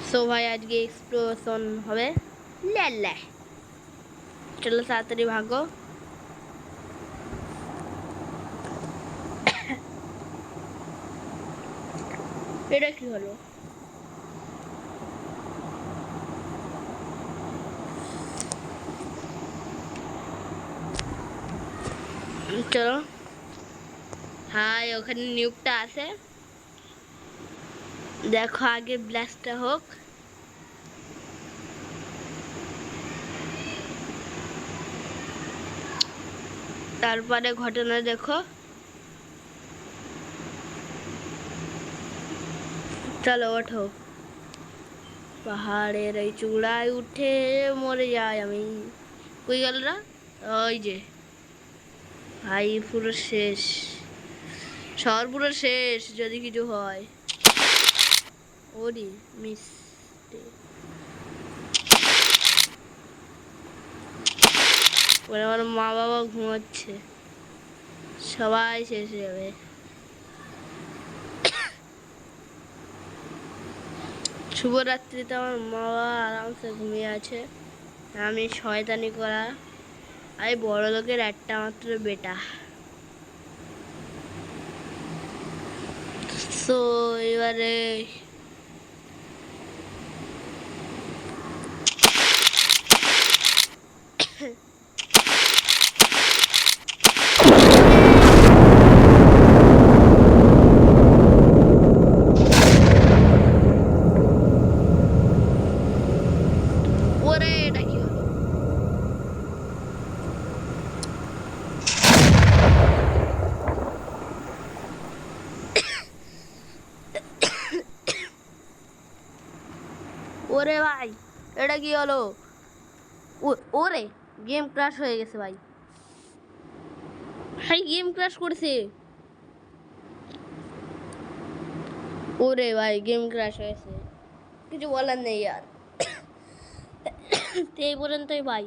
So ভাই আজকে explosion হবে। লে চলো তাড়াতাড়ি ভাগো। এটা কি হলো? চলো, হ্যাঁ ওখানে নিউকটা আছে, দেখো আগে ব্লাস্টটা হোক। তারপরে ঘটনা দেখো। চলো ওঠো, পাহাড়ের এই চূড়ায় উঠে মরে যাই আমি। কই গেল না? ওই যে ভাই পুরো শেষ, শহর পুরো শেষ যদি কিছু হয়। ওরে মিস, ওরা আমার মা বাবা ঘুমাচ্ছে, সবাই শেষ হয়ে যাবে। শুভরাত্রিতে আমার মা বাবা আরামসে ঘুমিয়ে আছে, আমি শয়তানি করা আমি বড় লোকের একটা মাত্র বেটা। সো এবারে ওরে এটা কি হলো? ওরে ভাই এটা কি হলো? ওরে গেম ক্রাশ হয়ে গেছে ভাই, ভাই গেম ক্রাশ করেছে। ওরে ভাই গেম ক্রাশ হয়েছে, কিছু বলার নেই আর। তো এই পর্যন্তই ভাই।